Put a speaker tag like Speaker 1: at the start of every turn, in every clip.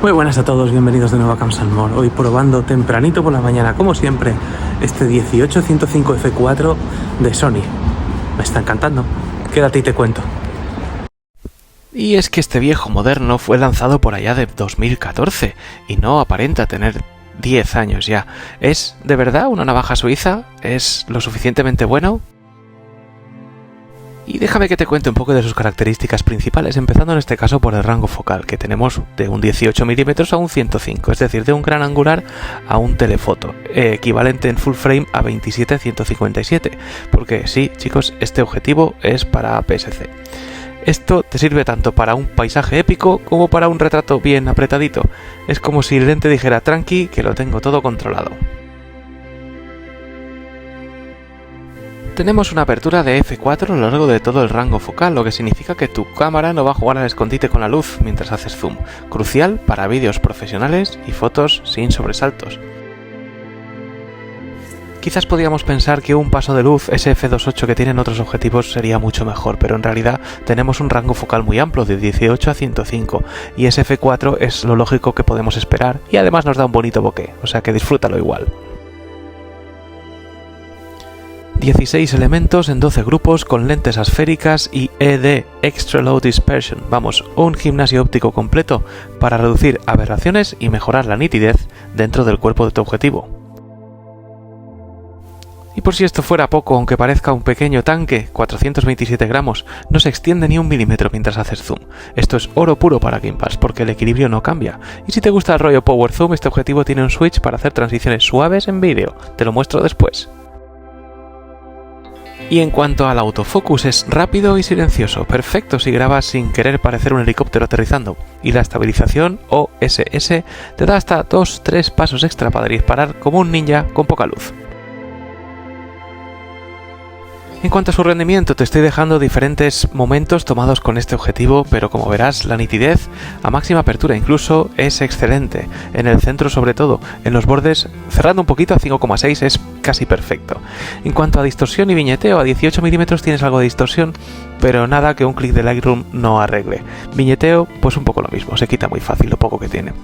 Speaker 1: Muy buenas a todos, bienvenidos de nuevo a Camps & More. Hoy probando tempranito por la mañana, como siempre, este 18-105 F4 de Sony. Me está encantando. Quédate y te cuento.
Speaker 2: Y es que este viejo moderno fue lanzado por allá de 2014 y no aparenta tener 10 años ya. ¿Es de verdad una navaja suiza? ¿Es lo suficientemente bueno? Y déjame que te cuente un poco de sus características principales, empezando en este caso por el rango focal, que tenemos de un 18 mm a un 105, es decir, de un gran angular a un telefoto, equivalente en full frame a 27-157, porque sí, chicos, este objetivo es para APS-C. Esto te sirve tanto para un paisaje épico como para un retrato bien apretadito. Es como si el lente dijera tranqui, que lo tengo todo controlado. Tenemos una apertura de f4 a lo largo de todo el rango focal, lo que significa que tu cámara no va a jugar al escondite con la luz mientras haces zoom, crucial para vídeos profesionales y fotos sin sobresaltos. Quizás podríamos pensar que un paso de luz, ese f2.8 que tienen otros objetivos, sería mucho mejor, pero en realidad tenemos un rango focal muy amplio de 18 a 105 y ese f4 es lo lógico que podemos esperar y además nos da un bonito bokeh, o sea que disfrútalo igual. 16 elementos en 12 grupos con lentes asféricas y ED, Extra Low Dispersion, vamos, un gimnasio óptico completo para reducir aberraciones y mejorar la nitidez dentro del cuerpo de tu objetivo. Y por si esto fuera poco, aunque parezca un pequeño tanque, 427 gramos, no se extiende ni un milímetro mientras haces zoom. Esto es oro puro para gimbals, porque el equilibrio no cambia. Y si te gusta el rollo Power Zoom, este objetivo tiene un switch para hacer transiciones suaves en vídeo. Te lo muestro después. Y en cuanto al autofocus, es rápido y silencioso, perfecto si grabas sin querer parecer un helicóptero aterrizando. Y la estabilización, o OSS, te da hasta 2-3 pasos extra para disparar como un ninja con poca luz. En cuanto a su rendimiento, te estoy dejando diferentes momentos tomados con este objetivo, pero como verás, la nitidez a máxima apertura incluso es excelente. En el centro sobre todo, en los bordes, cerrando un poquito a 5,6 es casi perfecto. En cuanto a distorsión y viñeteo, a 18 mm tienes algo de distorsión, pero nada que un clic de Lightroom no arregle. Viñeteo, pues un poco lo mismo, se quita muy fácil lo poco que tiene.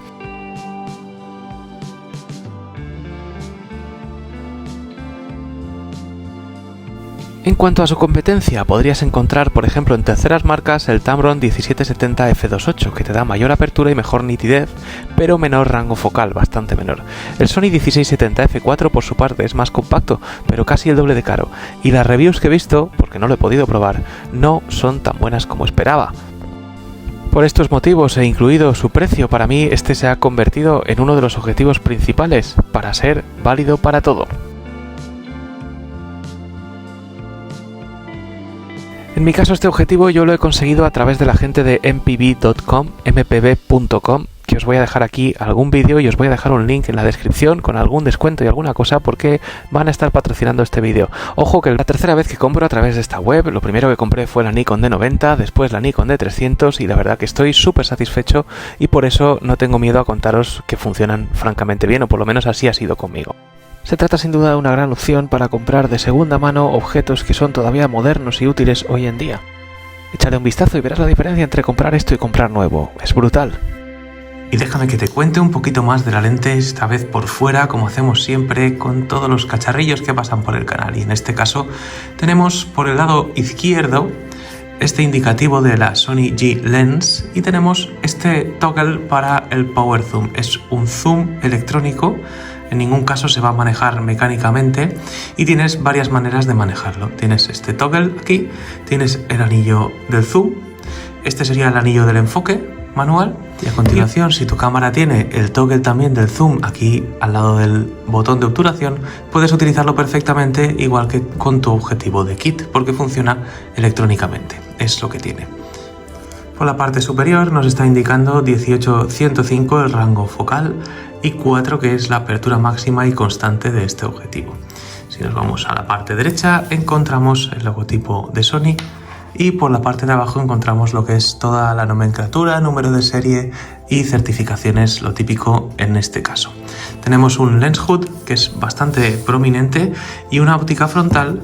Speaker 2: En cuanto a su competencia, podrías encontrar, por ejemplo, en terceras marcas el Tamron 1770 f2.8, que te da mayor apertura y mejor nitidez, pero menor rango focal, bastante menor. El Sony 1670 f4, por su parte, es más compacto, pero casi el doble de caro, y las reviews que he visto, porque no lo he podido probar, no son tan buenas como esperaba. Por estos motivos, e incluido su precio, para mí este se ha convertido en uno de los objetivos principales para ser válido para todo. En mi caso, este objetivo yo lo he conseguido a través de la gente de mpb.com, que os voy a dejar aquí algún vídeo y os voy a dejar un link en la descripción con algún descuento y alguna cosa porque van a estar patrocinando este vídeo. Ojo que la tercera vez que compro a través de esta web, lo primero que compré fue la Nikon D90, después la Nikon D300 y la verdad que estoy súper satisfecho y por eso no tengo miedo a contaros que funcionan francamente bien, o por lo menos así ha sido conmigo. Se trata sin duda de una gran opción para comprar de segunda mano objetos que son todavía modernos y útiles hoy en día. Échale un vistazo y verás la diferencia entre comprar esto y comprar nuevo. Es brutal.
Speaker 1: Y déjame que te cuente un poquito más de la lente, esta vez por fuera, como hacemos siempre con todos los cacharrillos que pasan por el canal. Y en este caso tenemos por el lado izquierdo este indicativo de la Sony G Lens y tenemos este toggle para el Power Zoom. Es un zoom electrónico. En ningún caso se va a manejar mecánicamente y tienes varias maneras de manejarlo. Tienes este toggle aquí, tienes el anillo del zoom, este sería el anillo del enfoque manual y a continuación, si tu cámara tiene el toggle también del zoom aquí al lado del botón de obturación, puedes utilizarlo perfectamente igual que con tu objetivo de kit porque funciona electrónicamente, es lo que tiene. Por la parte superior nos está indicando 18-105 el rango focal y 4 que es la apertura máxima y constante de este objetivo. Si nos vamos a la parte derecha encontramos el logotipo de Sony y por la parte de abajo encontramos lo que es toda la nomenclatura, número de serie y certificaciones, lo típico en este caso. Tenemos un lens hood que es bastante prominente y una óptica frontal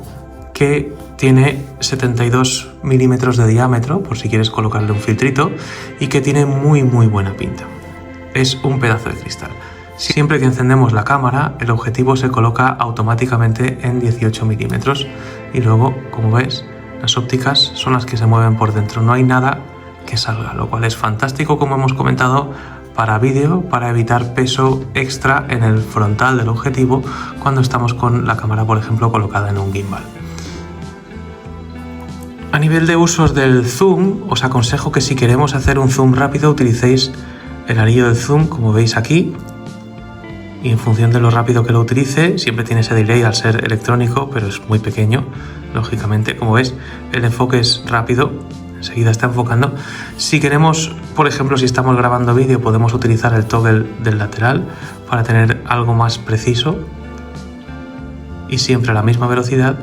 Speaker 1: que tiene 72 milímetros de diámetro, por si quieres colocarle un filtrito, y que tiene muy buena pinta. es un pedazo de cristal. Siempre que encendemos la cámara, el objetivo se coloca automáticamente en 18 milímetros y luego, como ves, las ópticas son las que se mueven por dentro, no hay nada que salga, lo cual es fantástico, como hemos comentado, para vídeo, para evitar peso extra en el frontal del objetivo cuando estamos con la cámara, por ejemplo, colocada en un gimbal. A nivel de usos del zoom, os aconsejo que si queremos hacer un zoom rápido utilicéis el anillo del zoom, como veis aquí, y en función de lo rápido que lo utilice, siempre tiene ese delay al ser electrónico, pero es muy pequeño, lógicamente. Como ves, el enfoque es rápido, enseguida está enfocando. Si queremos, por ejemplo, si estamos grabando vídeo, podemos utilizar el toggle del lateral para tener algo más preciso y siempre a la misma velocidad.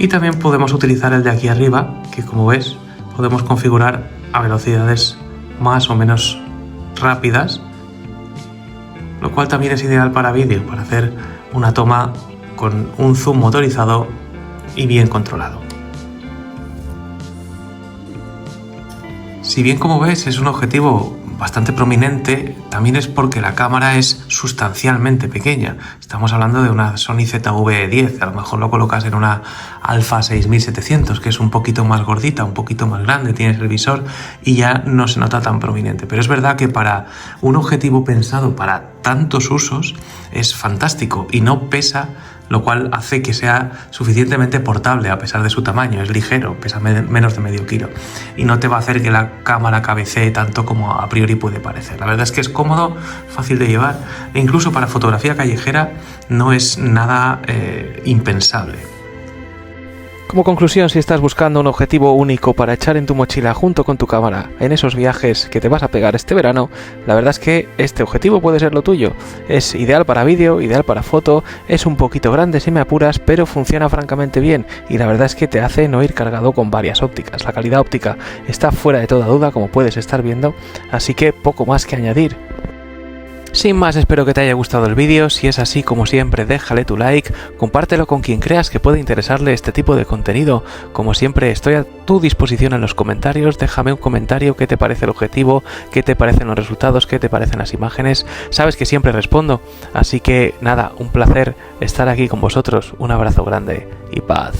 Speaker 1: Y también podemos utilizar el de aquí arriba, que como ves, podemos configurar a velocidades más o menos rápidas, lo cual también es ideal para vídeo, para hacer una toma con un zoom motorizado y bien controlado. Si bien, como ves, es un objetivo bastante prominente, también es porque la cámara es sustancialmente pequeña. Estamos hablando de una Sony ZV-10, a lo mejor lo colocas en una Alpha 6700, que es un poquito más gordita, un poquito más grande, tienes el visor y ya no se nota tan prominente. Pero es verdad que para un objetivo pensado para tantos usos es fantástico y no pesa, lo cual hace que sea suficientemente portable a pesar de su tamaño. Es ligero, pesa menos de medio kilo y no te va a hacer que la cámara cabecee tanto como a priori puede parecer. La verdad es que es cómodo, fácil de llevar e incluso para fotografía callejera no es nada impensable.
Speaker 2: Como conclusión, si estás buscando un objetivo único para echar en tu mochila junto con tu cámara en esos viajes que te vas a pegar este verano, la verdad es que este objetivo puede ser lo tuyo. Es ideal para vídeo, ideal para foto, es un poquito grande si me apuras, pero funciona francamente bien y la verdad es que te hace no ir cargado con varias ópticas. La calidad óptica está fuera de toda duda, como puedes estar viendo, así que poco más que añadir. Sin más, espero que te haya gustado el vídeo. Si es así, como siempre, déjale tu like, compártelo con quien creas que puede interesarle este tipo de contenido. Como siempre, estoy a tu disposición en los comentarios. Déjame un comentario, qué te parece el objetivo, qué te parecen los resultados, qué te parecen las imágenes. Sabes que siempre respondo, así que nada, un placer estar aquí con vosotros. Un abrazo grande y paz.